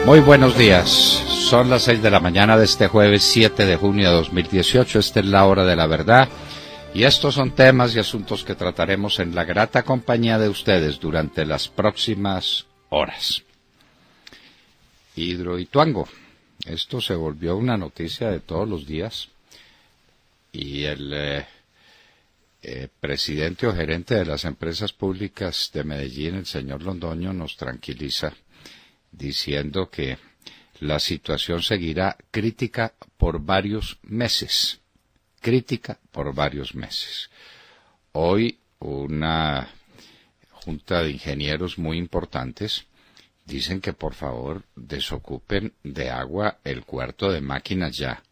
Muy buenos días, son las 6 de la mañana de este jueves 7 de junio de 2018, esta es la hora de la verdad y estos son temas y asuntos que trataremos en la grata compañía de ustedes durante las próximas horas. Hidroituango, esto se volvió una noticia de todos los días y el presidente o gerente de las empresas públicas de Medellín, el señor Londoño, nos tranquiliza diciendo que la situación seguirá crítica por varios meses. Hoy una junta de ingenieros muy importantes dicen que por favor desocupen de agua el cuarto de máquinas ya,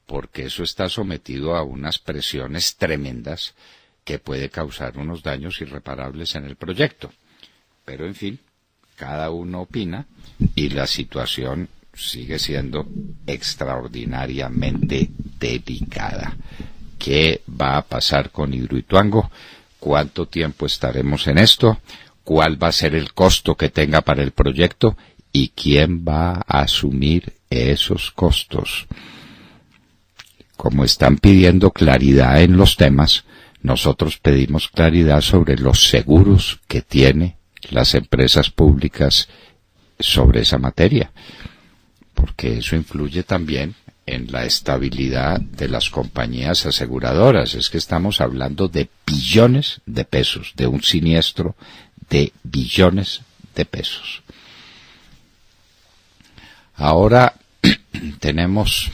porque eso está sometido a unas presiones tremendas que puede causar unos daños irreparables en el proyecto. Pero en fin, cada uno opina y la situación sigue siendo extraordinariamente delicada. ¿Qué va a pasar con Hidroituango? ¿Cuánto tiempo estaremos en esto? ¿Cuál va a ser el costo que tenga para el proyecto? ¿Y quién va a asumir esos costos? Como están pidiendo claridad en los temas, nosotros pedimos claridad sobre los seguros que tiene las empresas públicas sobre esa materia, porque eso influye también en la estabilidad de las compañías aseguradoras. Es que estamos hablando de billones de pesos, de un siniestro de billones de pesos. Ahora tenemos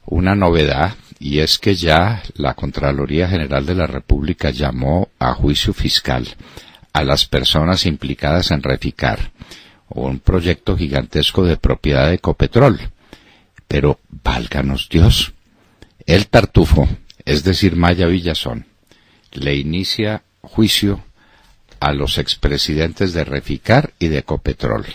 una novedad y es que ya la Contraloría General de la República llamó a juicio fiscal a las personas implicadas en Reficar, un proyecto gigantesco de propiedad de Ecopetrol. Pero, válganos Dios, el Tartufo, es decir, Maya Villazón, le inicia juicio a los expresidentes de Reficar y de Ecopetrol.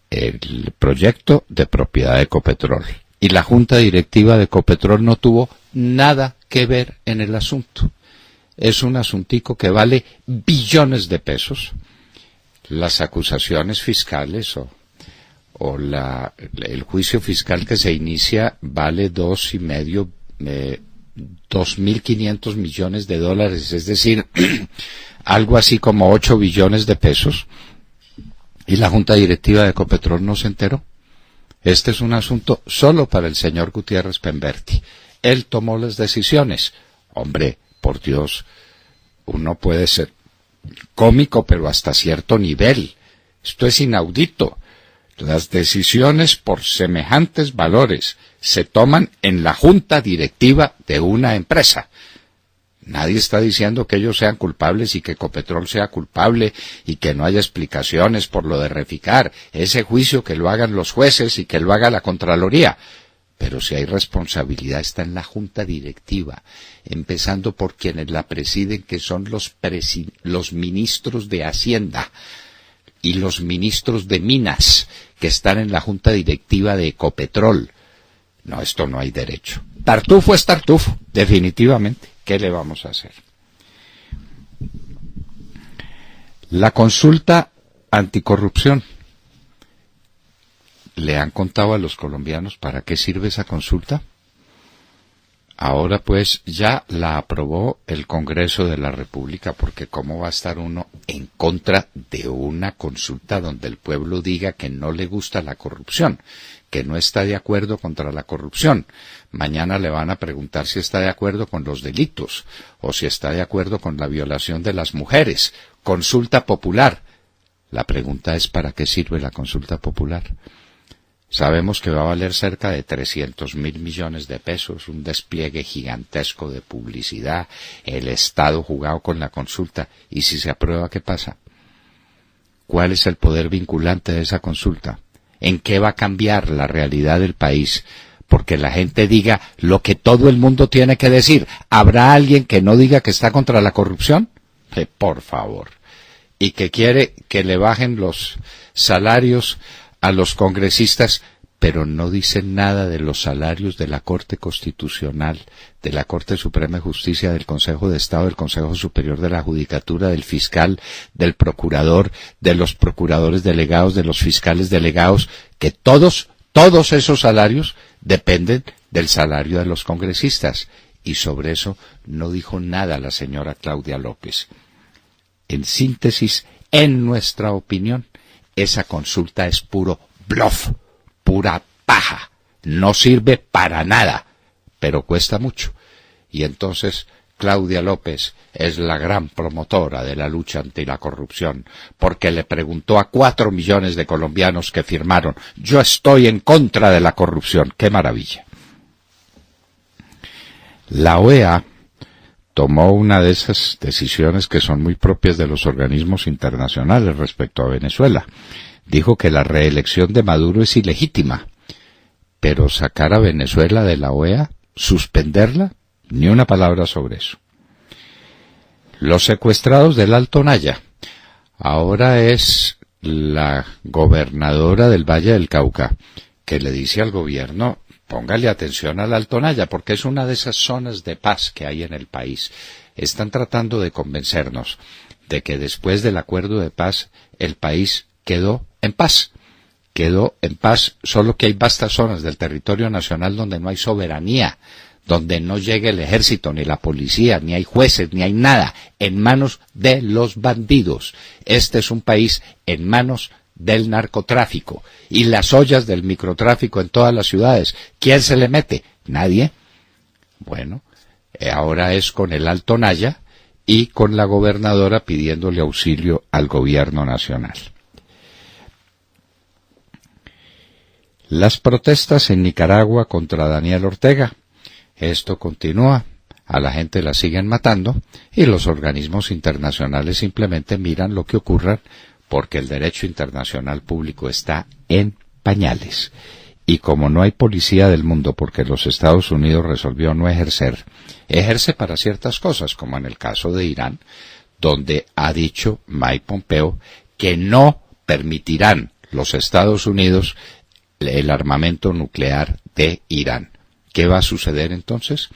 El proyecto de propiedad de Ecopetrol. Y la junta directiva de Ecopetrol no tuvo nada que ver en el asunto. Es un asuntico que vale billones de pesos. Las acusaciones fiscales o el juicio fiscal que se inicia vale 2.500 millones de dólares, es decir, algo así como 8 billones de pesos. Y la junta directiva de Ecopetrol no se enteró. Este es un asunto solo para el señor Gutiérrez Pemberti. Él tomó las decisiones. Hombre, por Dios, uno puede ser cómico, pero hasta cierto nivel. Esto es inaudito. Las decisiones por semejantes valores se toman en la junta directiva de una empresa. Nadie está diciendo que ellos sean culpables y que Ecopetrol sea culpable y que no haya explicaciones por lo de Reficar. Ese juicio que lo hagan los jueces y que lo haga la Contraloría. Pero si hay responsabilidad está en la junta directiva, empezando por quienes la presiden, que son los ministros de Hacienda y los ministros de Minas, que están en la junta directiva de Ecopetrol. No, esto no hay derecho. Tartufo es tartufo, definitivamente. ¿Qué le vamos a hacer? La consulta anticorrupción. ¿Le han contado a los colombianos para qué sirve esa consulta? Ahora pues ya la aprobó el Congreso de la República, porque ¿cómo va a estar uno en contra de una consulta donde el pueblo diga que no le gusta la corrupción, que no está de acuerdo contra la corrupción? Mañana le van a preguntar si está de acuerdo con los delitos o si está de acuerdo con la violación de las mujeres. Consulta popular. La pregunta es ¿para qué sirve la consulta popular? Sabemos que va a valer cerca de 300.000 millones de pesos, un despliegue gigantesco de publicidad, el Estado jugado con la consulta. ¿Y si se aprueba, qué pasa? ¿Cuál es el poder vinculante de esa consulta? ¿En qué va a cambiar la realidad del país? Porque la gente diga lo que todo el mundo tiene que decir. ¿Habrá alguien que no diga que está contra la corrupción? Por favor. Y que quiere que le bajen los salarios a los congresistas, pero no dice nada de los salarios de la Corte Constitucional, de la Corte Suprema de Justicia, del Consejo de Estado, del Consejo Superior de la Judicatura, del fiscal, del procurador, de los procuradores delegados, de los fiscales delegados, que todos esos salarios dependen del salario de los congresistas. Y sobre eso no dijo nada la señora Claudia López. En síntesis, en nuestra opinión, esa consulta es puro bluff, pura paja, no sirve para nada, pero cuesta mucho. Y entonces Claudia López es la gran promotora de la lucha anti la corrupción, porque le preguntó a 4 millones de colombianos que firmaron: yo estoy en contra de la corrupción. ¡Qué maravilla! La OEA tomó una de esas decisiones que son muy propias de los organismos internacionales respecto a Venezuela. Dijo que la reelección de Maduro es ilegítima, pero sacar a Venezuela de la OEA, suspenderla, ni una palabra sobre eso. Los secuestrados del Alto Naya. Ahora es la gobernadora del Valle del Cauca que le dice al gobierno: póngale atención al Alto Naya, porque es una de esas zonas de paz que hay en el país. Están tratando de convencernos de que después del acuerdo de paz el país quedó en paz. Quedó en paz, solo que hay vastas zonas del territorio nacional donde no hay soberanía, donde no llega el ejército, ni la policía, ni hay jueces, ni hay nada, en manos de los bandidos. Este es un país en manos del narcotráfico y las ollas del microtráfico en todas las ciudades. ¿Quién se le mete? Nadie. Bueno, ahora es con el Alto Naya y con la gobernadora pidiéndole auxilio al gobierno nacional. Las protestas en Nicaragua contra Daniel Ortega. Esto continúa, a la gente la siguen matando y los organismos internacionales simplemente miran lo que ocurra, porque el derecho internacional público está en pañales. Y como no hay policía del mundo, porque los Estados Unidos resolvió no ejercer, ejerce para ciertas cosas, como en el caso de Irán, donde ha dicho Mike Pompeo que no permitirán los Estados Unidos el armamento nuclear de Irán. ¿Qué va a suceder entonces?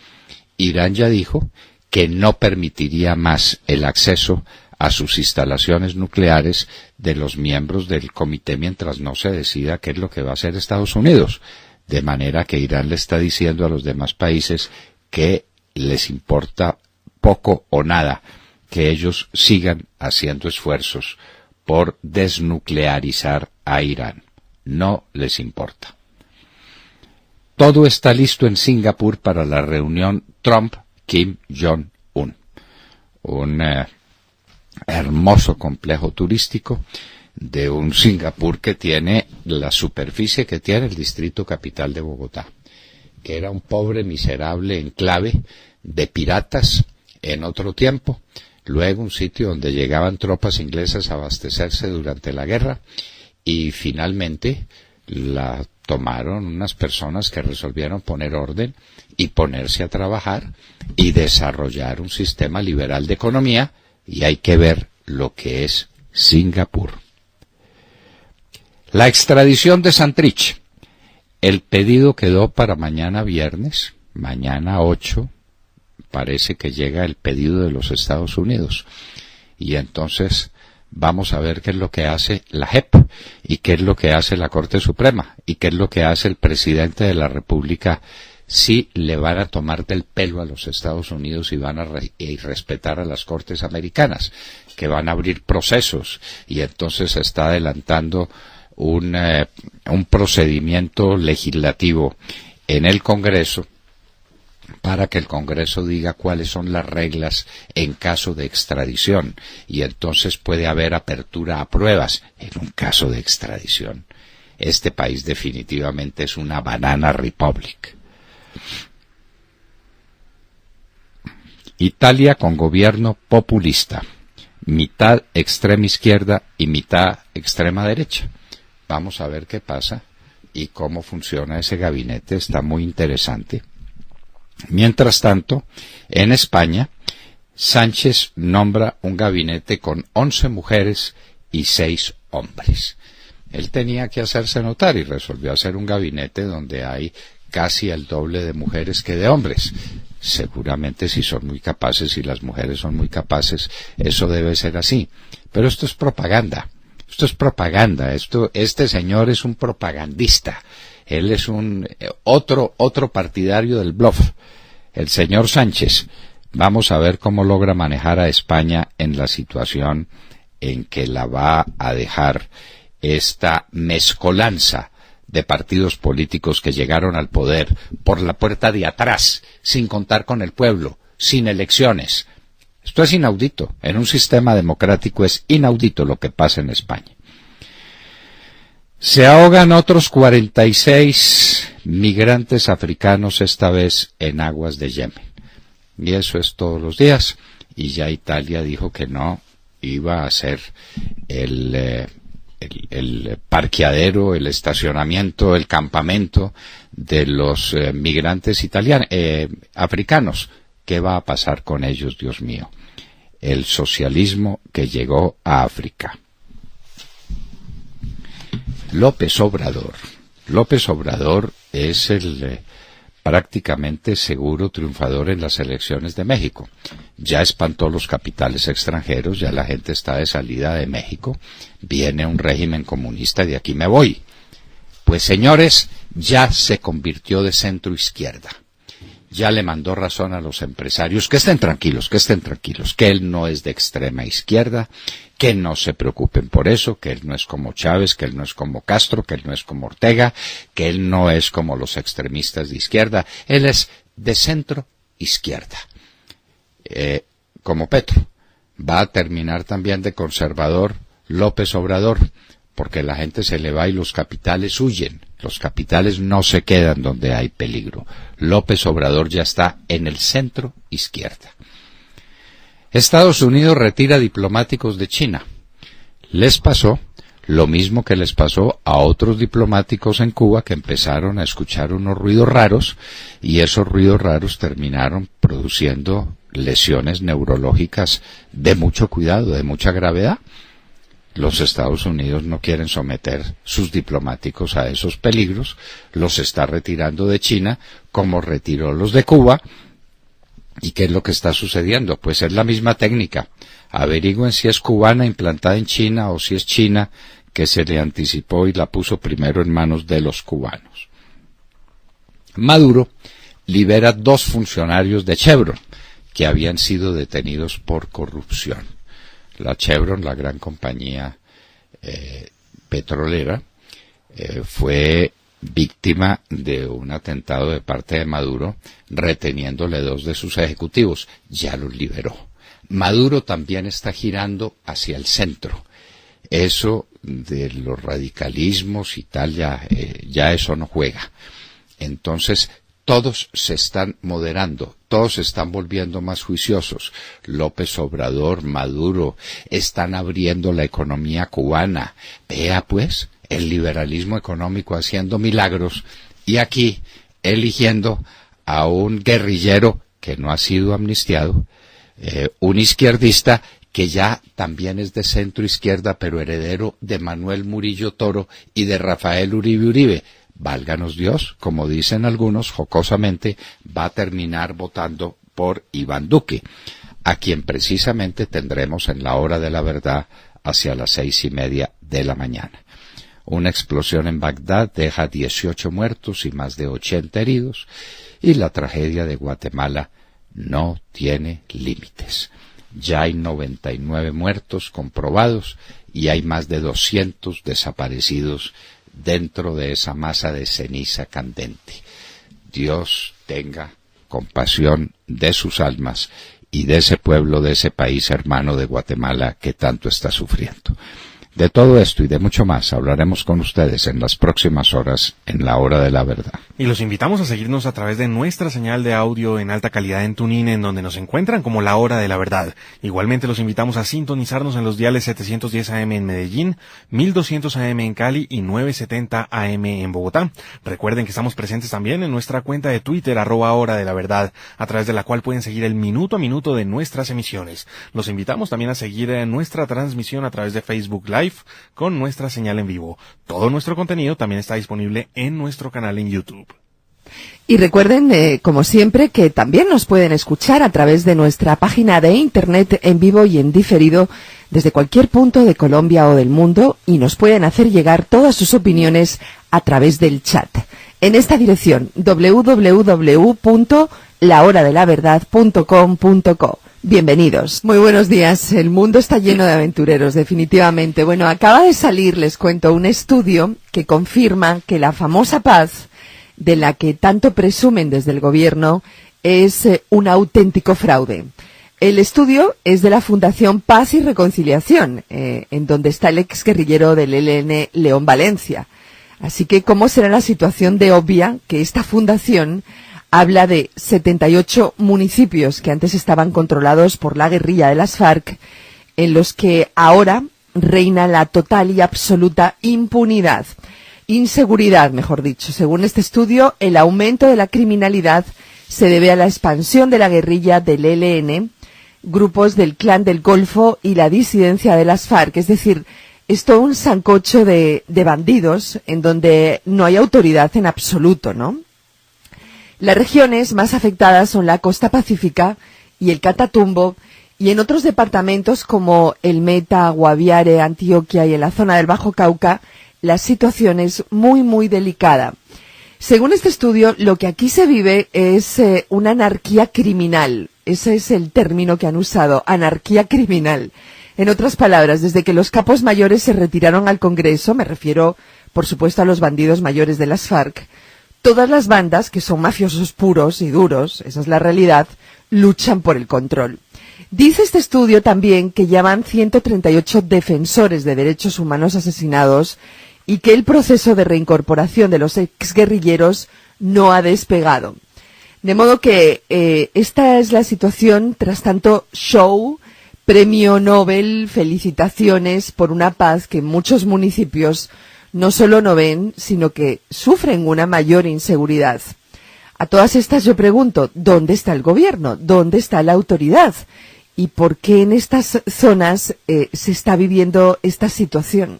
Irán ya dijo que no permitiría más el acceso a sus instalaciones nucleares de los miembros del comité mientras no se decida qué es lo que va a hacer Estados Unidos. De manera que Irán le está diciendo a los demás países que les importa poco o nada que ellos sigan haciendo esfuerzos por desnuclearizar a Irán. No les importa. Todo está listo en Singapur para la reunión Trump-Kim Jong-un. Un hermoso complejo turístico de un Singapur que tiene la superficie que tiene el distrito capital de Bogotá, que era un pobre, miserable enclave de piratas en otro tiempo, luego un sitio donde llegaban tropas inglesas a abastecerse durante la guerra, y finalmente la tomaron unas personas que resolvieron poner orden y ponerse a trabajar y desarrollar un sistema liberal de economía, y hay que ver lo que es Singapur. La extradición de Santrich. El pedido quedó para mañana viernes, mañana 8, parece que llega el pedido de los Estados Unidos. Y entonces vamos a ver qué es lo que hace la JEP, y qué es lo que hace la Corte Suprema, y qué es lo que hace el presidente de la República, si le van a tomar del pelo a los Estados Unidos y van a respetar a las Cortes americanas, que van a abrir procesos, y entonces se está adelantando un procedimiento legislativo en el Congreso para que el Congreso diga cuáles son las reglas en caso de extradición, y entonces puede haber apertura a pruebas en un caso de extradición. Este país definitivamente es una banana republic. Italia con gobierno populista, mitad extrema izquierda y mitad extrema derecha. Vamos a ver qué pasa y cómo funciona ese gabinete, está muy interesante. Mientras tanto, en España, Sánchez nombra un gabinete con 11 mujeres y 6 hombres. Él tenía que hacerse notar y resolvió hacer un gabinete donde hay casi el doble de mujeres que de hombres. Seguramente si son muy capaces, si las mujeres son muy capaces, eso debe ser así. Pero esto es propaganda. Esto es propaganda. Este señor es un propagandista. Él es un otro partidario del bluff. El señor Sánchez. Vamos a ver cómo logra manejar a España en la situación en que la va a dejar esta mezcolanza de partidos políticos que llegaron al poder por la puerta de atrás, sin contar con el pueblo, sin elecciones. Esto es inaudito. En un sistema democrático es inaudito lo que pasa en España. Se ahogan otros 46 migrantes africanos, esta vez en aguas de Yemen. Y eso es todos los días. Y ya Italia dijo que no iba a ser el parqueadero, el estacionamiento, el campamento de los migrantes africanos. ¿Qué va a pasar con ellos, Dios mío? El socialismo que llegó a África. López Obrador es el prácticamente seguro triunfador en las elecciones de México. Ya espantó los capitales extranjeros, ya la gente está de salida de México, viene un régimen comunista y de aquí me voy. Pues señores, ya se convirtió de centro izquierda. Ya le mandó razón a los empresarios, que estén tranquilos, que él no es de extrema izquierda, que no se preocupen por eso, que él no es como Chávez, que él no es como Castro, que él no es como Ortega, que él no es como los extremistas de izquierda, él es de centro izquierda. Como Petro, va a terminar también de conservador López Obrador, porque la gente se le va y los capitales huyen. Los capitales no se quedan donde hay peligro. López Obrador ya está en el centro izquierda. Estados Unidos retira diplomáticos de China. Les pasó lo mismo que les pasó a otros diplomáticos en Cuba que empezaron a escuchar unos ruidos raros y esos ruidos raros terminaron produciendo lesiones neurológicas de mucho cuidado, de mucha gravedad. Los Estados Unidos no quieren someter sus diplomáticos a esos peligros, los está retirando de China, como retiró los de Cuba. ¿Y qué es lo que está sucediendo? Pues es la misma técnica. Averigüen si es cubana implantada en China o si es china que se le anticipó y la puso primero en manos de los cubanos. Maduro libera 2 funcionarios de Chevron que habían sido detenidos por corrupción. La Chevron, la gran compañía petrolera, fue víctima de un atentado de parte de Maduro, reteniéndole 2 de sus ejecutivos. Ya los liberó. Maduro también está girando hacia el centro. Eso de los radicalismos y tal, ya eso no juega. Entonces, todos se están moderando, todos se están volviendo más juiciosos. López Obrador, Maduro, están abriendo la economía cubana. Vea pues, el liberalismo económico haciendo milagros y aquí eligiendo a un guerrillero que no ha sido amnistiado, un izquierdista que ya también es de centro izquierda, pero heredero de Manuel Murillo Toro y de Rafael Uribe Uribe. Válganos Dios, como dicen algunos jocosamente, va a terminar votando por Iván Duque, a quien precisamente tendremos en la hora de la verdad hacia las 6:30 de la mañana. Una explosión en Bagdad deja 18 muertos y más de 80 heridos, y la tragedia de Guatemala no tiene límites. Ya hay 99 muertos comprobados y hay más de 200 desaparecidos dentro de esa masa de ceniza candente. Dios tenga compasión de sus almas y de ese pueblo, de ese país hermano de Guatemala que tanto está sufriendo. De todo esto y de mucho más hablaremos con ustedes en las próximas horas en la hora de la verdad. Y los invitamos a seguirnos a través de nuestra señal de audio en alta calidad en TuneIn, en donde nos encuentran como La Hora de la Verdad. Igualmente los invitamos a sintonizarnos en los diales 710 AM en Medellín, 1200 AM en Cali y 970 AM en Bogotá. Recuerden que estamos presentes también en nuestra cuenta de Twitter, @Hora de la Verdad, a través de la cual pueden seguir el minuto a minuto de nuestras emisiones. Los invitamos también a seguir nuestra transmisión a través de Facebook Live, live con nuestra señal en vivo. Todo nuestro contenido también está disponible en nuestro canal en YouTube. Y recuerden, como siempre, que también nos pueden escuchar a través de nuestra página de internet en vivo y en diferido desde cualquier punto de Colombia o del mundo, y nos pueden hacer llegar todas sus opiniones a través del chat. En esta dirección, www.lahoradelaverdad.com.co. Bienvenidos. Muy buenos días. El mundo está lleno de aventureros, definitivamente. Bueno, acaba de salir, les cuento, un estudio que confirma que la famosa paz de la que tanto presumen desde el gobierno es un auténtico fraude. El estudio es de la Fundación Paz y Reconciliación, en donde está el exguerrillero del ELN, León Valencia. Así que, ¿cómo será la situación de obvia que esta fundación habla de 78 municipios que antes estaban controlados por la guerrilla de las FARC, en los que ahora reina la total y absoluta impunidad? Inseguridad, mejor dicho. Según este estudio, el aumento de la criminalidad se debe a la expansión de la guerrilla del ELN, grupos del Clan del Golfo y la disidencia de las FARC. Es decir, es todo un sancocho de bandidos en donde no hay autoridad en absoluto, ¿no? Las regiones más afectadas son la costa pacífica y el Catatumbo, y en otros departamentos como el Meta, Guaviare, Antioquia y en la zona del Bajo Cauca, la situación es muy, muy delicada. Según este estudio, lo que aquí se vive es una anarquía criminal. Ese es el término que han usado, anarquía criminal. En otras palabras, desde que los capos mayores se retiraron al Congreso, me refiero, por supuesto, a los bandidos mayores de las FARC, todas las bandas, que son mafiosos puros y duros, esa es la realidad, luchan por el control. Dice este estudio también que ya van 138 defensores de derechos humanos asesinados y que el proceso de reincorporación de los exguerrilleros no ha despegado. De modo que esta es la situación tras tanto show, premio Nobel, felicitaciones por una paz que en muchos municipios no solo no ven, sino que sufren una mayor inseguridad. A todas estas yo pregunto, ¿dónde está el gobierno? ¿Dónde está la autoridad? ¿Y por qué en estas zonas se está viviendo esta situación?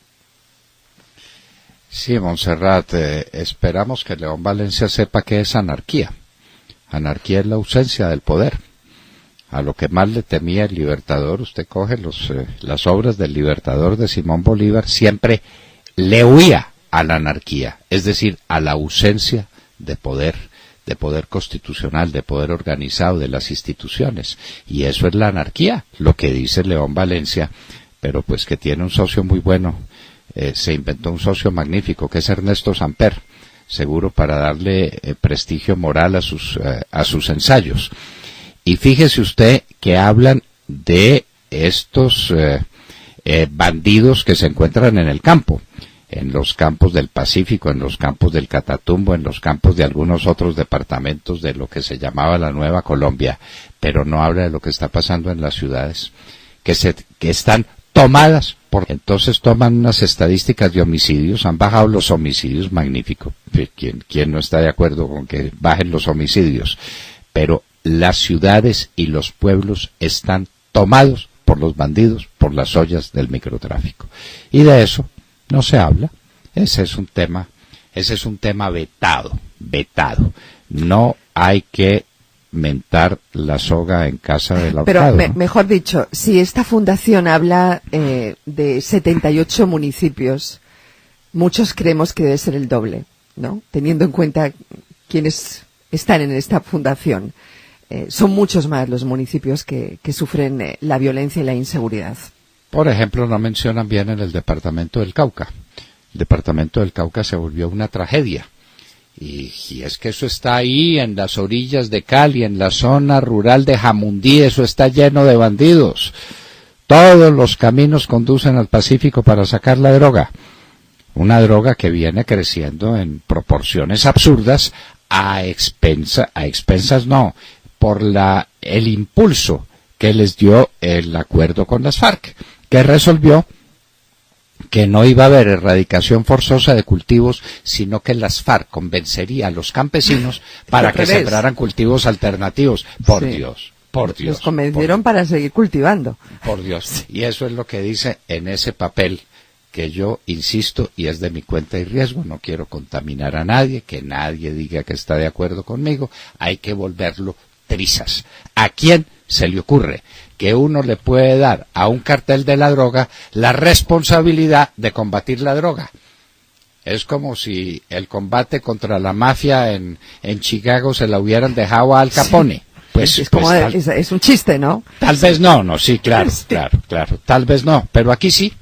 Sí, Montserrat, esperamos que León Valencia sepa qué es anarquía. Anarquía es la ausencia del poder. A lo que más le temía el Libertador, usted coge las obras del Libertador de Simón Bolívar, siempre le huía a la anarquía, es decir, a la ausencia de poder constitucional, de poder organizado, de las instituciones. Y eso es la anarquía, lo que dice León Valencia, pero pues que tiene un socio muy bueno. Se inventó un socio magnífico que es Ernesto Samper, seguro para darle prestigio moral a sus ensayos. Y fíjese usted que hablan de estos bandidos que se encuentran en el campo, en los campos del Pacífico, en los campos del Catatumbo, en los campos de algunos otros departamentos de lo que se llamaba la Nueva Colombia, pero no habla de lo que está pasando en las ciudades, que están tomadas por... Entonces toman unas estadísticas de homicidios, han bajado los homicidios, magnífico. ¿Quién no está de acuerdo con que bajen los homicidios? Pero las ciudades y los pueblos están tomados por los bandidos, por las ollas del microtráfico. Y de eso no se habla. Ese es un tema vetado. No hay que mentar la soga en casa del ahorcado. Pero mejor dicho, si esta fundación habla de 78 municipios, muchos creemos que debe ser el doble, ¿no? Teniendo en cuenta quienes están en esta fundación. Son muchos más los municipios que sufren la violencia y la inseguridad. Por ejemplo, no mencionan bien en el departamento del Cauca. El departamento del Cauca se volvió una tragedia. Y es que eso está ahí, en las orillas de Cali, en la zona rural de Jamundí, eso está lleno de bandidos. Todos los caminos conducen al Pacífico para sacar la droga. Una droga que viene creciendo en proporciones absurdas por el impulso que les dio el acuerdo con las FARC, que resolvió que no iba a haber erradicación forzosa de cultivos, sino que las FARC convencería a los campesinos para que sembraran cultivos alternativos. Por Dios. Los convencieron para seguir cultivando. Por Dios. Y eso es lo que dice en ese papel que yo insisto, y es de mi cuenta y riesgo, no quiero contaminar a nadie, que nadie diga que está de acuerdo conmigo, hay que volverlo trizas. ¿A quién se le ocurre que uno le puede dar a un cartel de la droga la responsabilidad de combatir la droga? Es como si el combate contra la mafia en Chicago se la hubieran dejado a Al Capone. Pues, es un chiste, ¿no? Tal vez no, sí, claro, claro, tal vez no, pero aquí sí,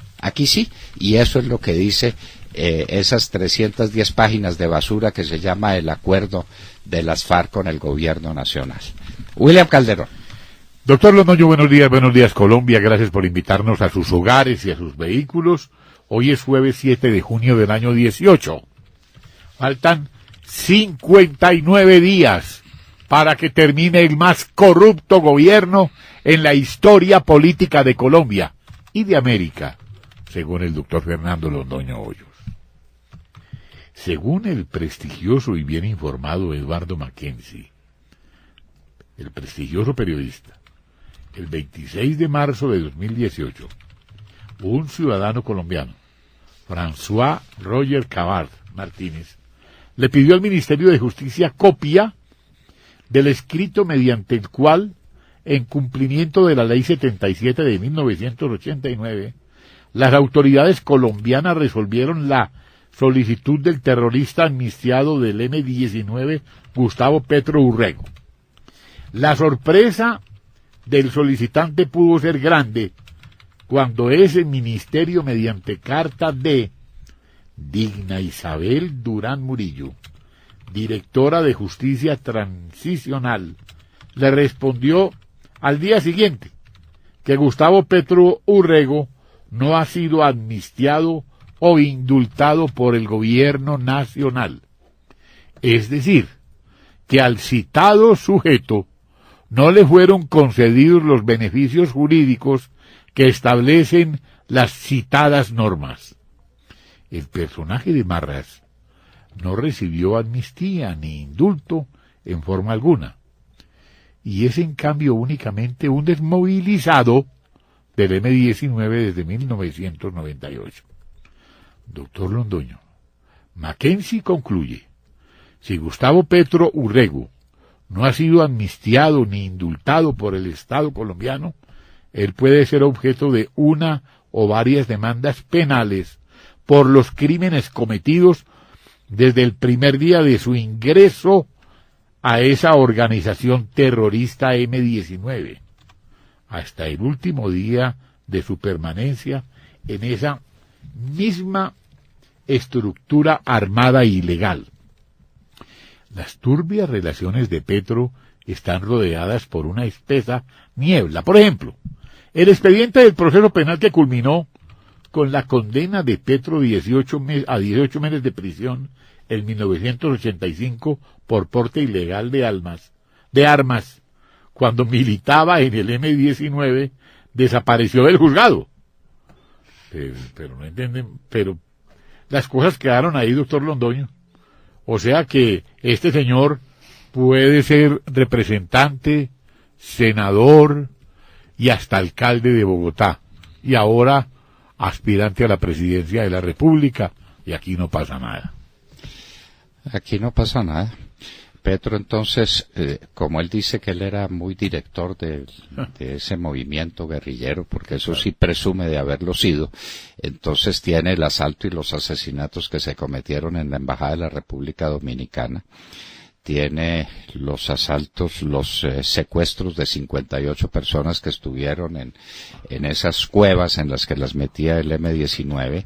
y eso es lo que dice esas 310 páginas de basura que se llama el acuerdo de las FARC con el gobierno nacional. William Calderón. Doctor Londoño, buenos días Colombia, gracias por invitarnos a sus hogares y a sus vehículos. Hoy es jueves 7 de junio del año 18. Faltan 59 días para que termine el más corrupto gobierno en la historia política de Colombia y de América, según el doctor Fernando Londoño Hoyos. Según el prestigioso y bien informado Eduardo Mackenzie, el prestigioso periodista, el 26 de marzo de 2018, un ciudadano colombiano, François Roger Cabard Martínez, le pidió al Ministerio de Justicia copia del escrito mediante el cual, en cumplimiento de la Ley 77 de 1989, las autoridades colombianas resolvieron la solicitud del terrorista amnistiado del M-19 Gustavo Petro Urrego. La sorpresa del solicitante pudo ser grande cuando ese ministerio, mediante carta de Digna Isabel Durán Murillo, directora de Justicia Transicional, le respondió al día siguiente que Gustavo Petro Urrego no ha sido amnistiado o indultado por el gobierno nacional. Es decir, que al citado sujeto no le fueron concedidos los beneficios jurídicos que establecen las citadas normas. El personaje de Marras no recibió amnistía ni indulto en forma alguna, y es en cambio únicamente un desmovilizado del M-19 desde 1998. Doctor Londoño, Mackenzie concluye, si Gustavo Petro Urrego no ha sido amnistiado ni indultado por el Estado colombiano, él puede ser objeto de una o varias demandas penales por los crímenes cometidos desde el primer día de su ingreso a esa organización terrorista M-19, hasta el último día de su permanencia en esa misma estructura armada ilegal. Las turbias relaciones de Petro están rodeadas por una espesa niebla. Por ejemplo, el expediente del proceso penal que culminó con la condena de Petro a 18 meses de prisión en 1985 por porte ilegal de armas, cuando militaba en el M-19, desapareció del juzgado. Pero no entienden, pero las cosas quedaron ahí, doctor Londoño. O sea que este señor puede ser representante, senador y hasta alcalde de Bogotá, y ahora aspirante a la presidencia de la República, y aquí no pasa nada. Aquí no pasa nada. Petro, entonces, como él dice que él era muy director de ese movimiento guerrillero, porque eso sí presume de haberlo sido, entonces tiene el asalto y los asesinatos que se cometieron en la Embajada de la República Dominicana, tiene los asaltos, los secuestros de 58 personas que estuvieron en esas cuevas en las que las metía el M-19,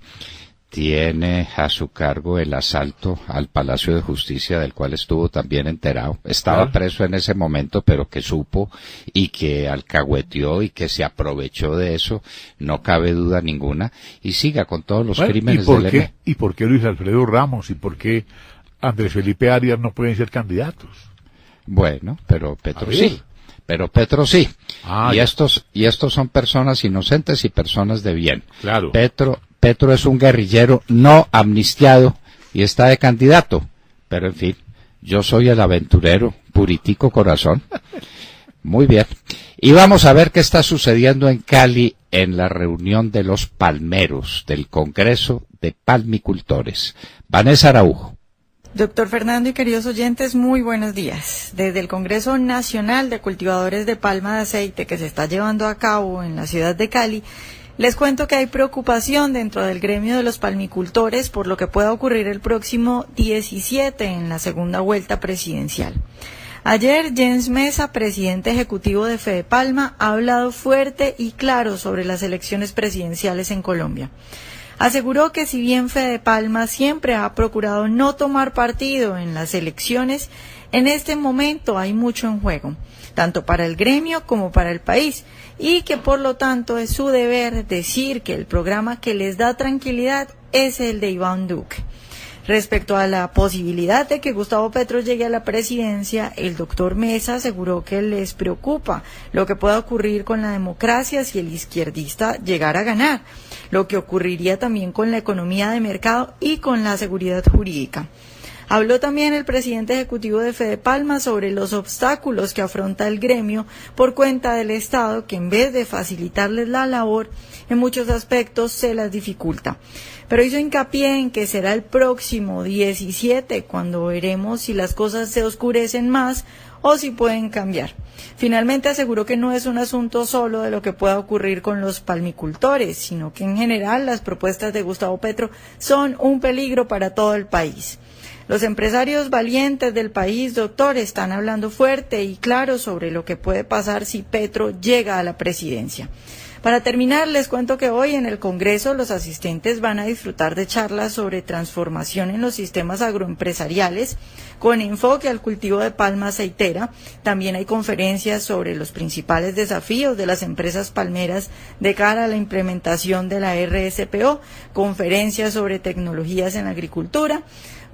tiene a su cargo el asalto al Palacio de Justicia, del cual estuvo también enterado. Estaba preso en ese momento, pero que supo y que alcahueteó y que se aprovechó de eso, no cabe duda ninguna, y siga con todos los crímenes del M. ¿Y por qué Luis Alfredo Ramos y por qué Andrés Felipe Arias no pueden ser candidatos? Bueno, pero Petro sí. Y estos son personas inocentes y personas de bien. Claro. Petro es un guerrillero no amnistiado y está de candidato. Pero en fin, yo soy el aventurero, puritico corazón. Muy bien. Y vamos a ver qué está sucediendo en Cali en la reunión de los palmeros del Congreso de Palmicultores. Vanessa Araujo. Doctor Fernando y queridos oyentes, muy buenos días. Desde el Congreso Nacional de Cultivadores de Palma de Aceite que se está llevando a cabo en la ciudad de Cali, les cuento que hay preocupación dentro del gremio de los palmicultores por lo que pueda ocurrir el próximo 17 en la segunda vuelta presidencial. Ayer, Jens Mesa, presidente ejecutivo de Fedepalma, ha hablado fuerte y claro sobre las elecciones presidenciales en Colombia. Aseguró que si bien Fedepalma siempre ha procurado no tomar partido en las elecciones, en este momento hay mucho en juego, tanto para el gremio como para el país, y que por lo tanto es su deber decir que el programa que les da tranquilidad es el de Iván Duque. Respecto a la posibilidad de que Gustavo Petro llegue a la presidencia, el doctor Mesa aseguró que les preocupa lo que pueda ocurrir con la democracia si el izquierdista llegara a ganar, lo que ocurriría también con la economía de mercado y con la seguridad jurídica. Habló también el presidente ejecutivo de Fedepalma sobre los obstáculos que afronta el gremio por cuenta del Estado, que en vez de facilitarles la labor, en muchos aspectos se las dificulta. Pero hizo hincapié en que será el próximo 17 cuando veremos si las cosas se oscurecen más o si pueden cambiar. Finalmente aseguró que no es un asunto solo de lo que pueda ocurrir con los palmicultores, sino que en general las propuestas de Gustavo Petro son un peligro para todo el país. Los empresarios valientes del país, doctor, están hablando fuerte y claro sobre lo que puede pasar si Petro llega a la presidencia. Para terminar, les cuento que hoy en el Congreso los asistentes van a disfrutar de charlas sobre transformación en los sistemas agroempresariales con enfoque al cultivo de palma aceitera. También hay conferencias sobre los principales desafíos de las empresas palmeras de cara a la implementación de la RSPO, conferencias sobre tecnologías en la agricultura.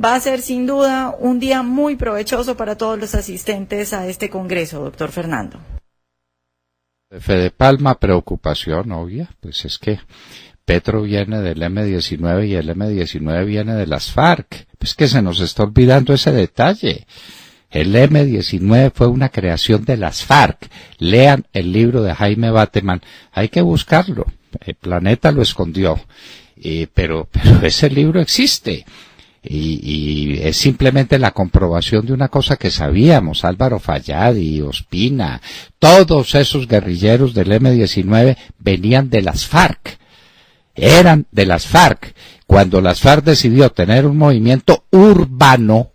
Va a ser sin duda un día muy provechoso para todos los asistentes a este Congreso, doctor Fernando. Fedepalma, preocupación obvia, pues es que Petro viene del M-19 y el M-19 viene de las FARC. Pues que se nos está olvidando ese detalle. El M-19 fue una creación de las FARC. Lean el libro de Jaime Bateman. Hay que buscarlo. El Planeta lo escondió. Pero ese libro existe. Y es simplemente la comprobación de una cosa que sabíamos. Álvaro Fayadi, Ospina, todos esos guerrilleros del M-19 venían de las FARC, eran de las FARC. Cuando las FARC decidió tener un movimiento urbano,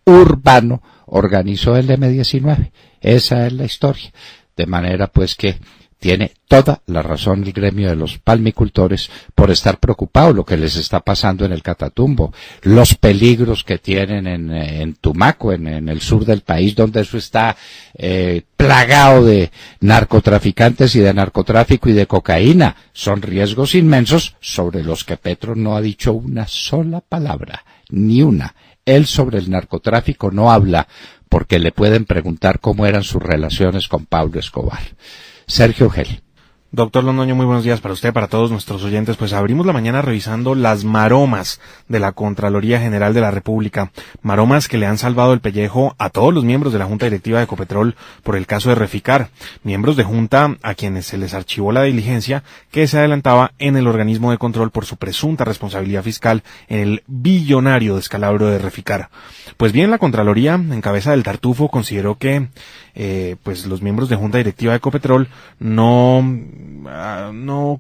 organizó el M-19. Esa es la historia. De manera pues que tiene toda la razón el gremio de los palmicultores por estar preocupado lo que les está pasando en el Catatumbo, los peligros que tienen en Tumaco, en el sur del país, donde eso está plagado de narcotraficantes y de narcotráfico y de cocaína. Son riesgos inmensos sobre los que Petro no ha dicho una sola palabra, ni una. Él sobre el narcotráfico no habla porque le pueden preguntar cómo eran sus relaciones con Pablo Escobar. Sergio Gel. Doctor Londoño, muy buenos días para usted, para todos nuestros oyentes. Pues abrimos la mañana revisando las maromas de la Contraloría General de la República. Maromas que le han salvado el pellejo a todos los miembros de la Junta Directiva de Ecopetrol por el caso de Reficar. Miembros de Junta a quienes se les archivó la diligencia que se adelantaba en el organismo de control por su presunta responsabilidad fiscal en el billonario descalabro de Reficar. Pues bien, la Contraloría, en cabeza del Tartufo, consideró que pues los miembros de Junta Directiva de Ecopetrol no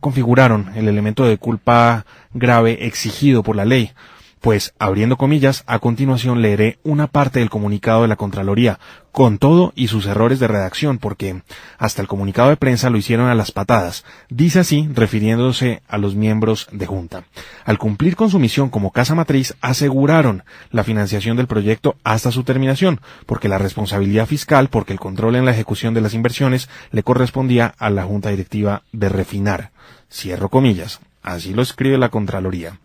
configuraron el elemento de culpa grave exigido por la ley. Pues, abriendo comillas, a continuación leeré una parte del comunicado de la Contraloría, con todo y sus errores de redacción, porque hasta el comunicado de prensa lo hicieron a las patadas. Dice así, refiriéndose a los miembros de Junta. Al cumplir con su misión como casa matriz, aseguraron la financiación del proyecto hasta su terminación, porque la responsabilidad fiscal, porque el control en la ejecución de las inversiones le correspondía a la Junta Directiva de Refinar. Cierro comillas. Así lo escribe la Contraloría.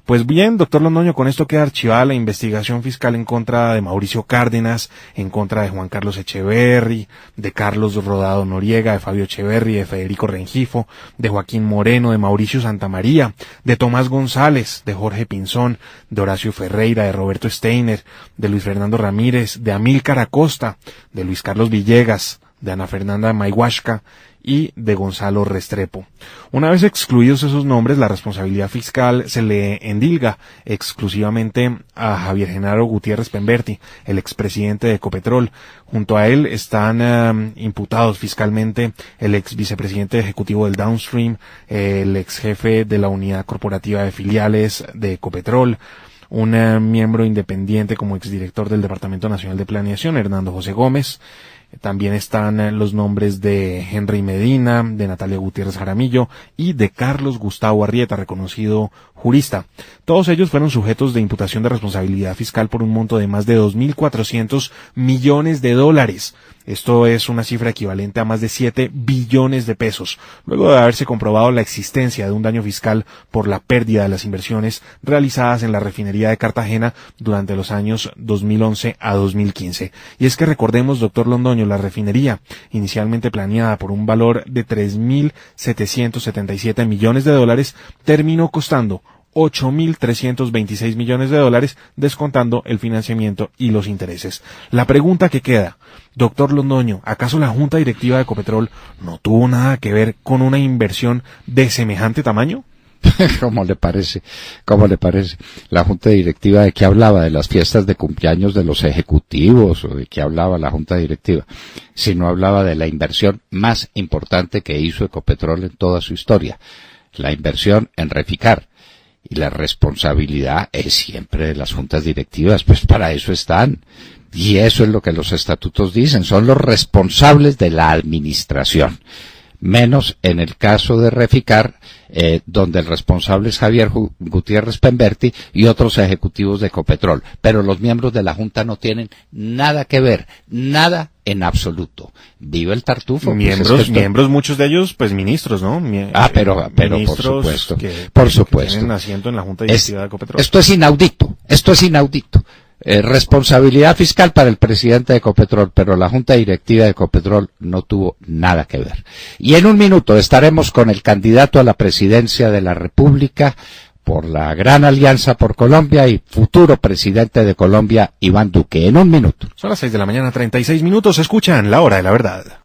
Pues bien, doctor Londoño, con esto queda archivada la investigación fiscal en contra de Mauricio Cárdenas, en contra de Juan Carlos Echeverry, de Carlos Rodado Noriega, de Fabio Echeverry, de Federico Rengifo, de Joaquín Moreno, de Mauricio Santamaría, de Tomás González, de Jorge Pinzón, de Horacio Ferreira, de Roberto Steiner, de Luis Fernando Ramírez, de Amílcar Acosta, de Luis Carlos Villegas, de Ana Fernanda Mayhuashka y de Gonzalo Restrepo. Una vez excluidos esos nombres, la responsabilidad fiscal se le endilga exclusivamente a Javier Genaro Gutiérrez Pemberti, el expresidente de Ecopetrol. Junto a él están imputados fiscalmente el ex vicepresidente ejecutivo del Downstream, el ex jefe de la unidad corporativa de filiales de Ecopetrol, un miembro independiente como exdirector del Departamento Nacional de Planeación, Hernando José Gómez. También están los nombres de Henry Medina, de Natalia Gutiérrez Jaramillo y de Carlos Gustavo Arrieta, reconocido jurista. Todos ellos fueron sujetos de imputación de responsabilidad fiscal por un monto de más de 2.400 millones de dólares. Esto es una cifra equivalente a más de 7 billones de pesos, luego de haberse comprobado la existencia de un daño fiscal por la pérdida de las inversiones realizadas en la refinería de Cartagena durante los años 2011 a 2015. Y es que recordemos, doctor Londoño, la refinería, inicialmente planeada por un valor de 3.777 millones de dólares, terminó costando 8.326 millones de dólares, descontando el financiamiento y los intereses. La pregunta que queda, doctor Londoño, ¿acaso la Junta Directiva de Ecopetrol no tuvo nada que ver con una inversión de semejante tamaño? ¿Cómo le parece? ¿Cómo le parece? La Junta Directiva, ¿de qué hablaba? ¿De las fiestas de cumpleaños de los ejecutivos? ¿O de qué hablaba la Junta Directiva? Si no hablaba de la inversión más importante que hizo Ecopetrol en toda su historia, la inversión en Reficar. Y la responsabilidad es siempre de las juntas directivas, pues para eso están. Y eso es lo que los estatutos dicen, son los responsables de la administración. Menos en el caso de Reficar, donde el responsable es Javier Gutiérrez Pemberti y otros ejecutivos de Ecopetrol. Pero los miembros de la Junta no tienen nada que ver, nada en absoluto. Viva el tartufo. Miembros, muchos de ellos, pues ministros, ¿no? Pero por supuesto, que tienen asiento en la Junta Directiva de Ecopetrol. Esto es inaudito. Responsabilidad fiscal para el presidente de Ecopetrol, pero la Junta Directiva de Ecopetrol no tuvo nada que ver. Y en un minuto estaremos con el candidato a la presidencia de la República por la Gran Alianza por Colombia y futuro presidente de Colombia, Iván Duque. En un minuto. Son las 6:36 a.m. Escuchan La Hora de la Verdad.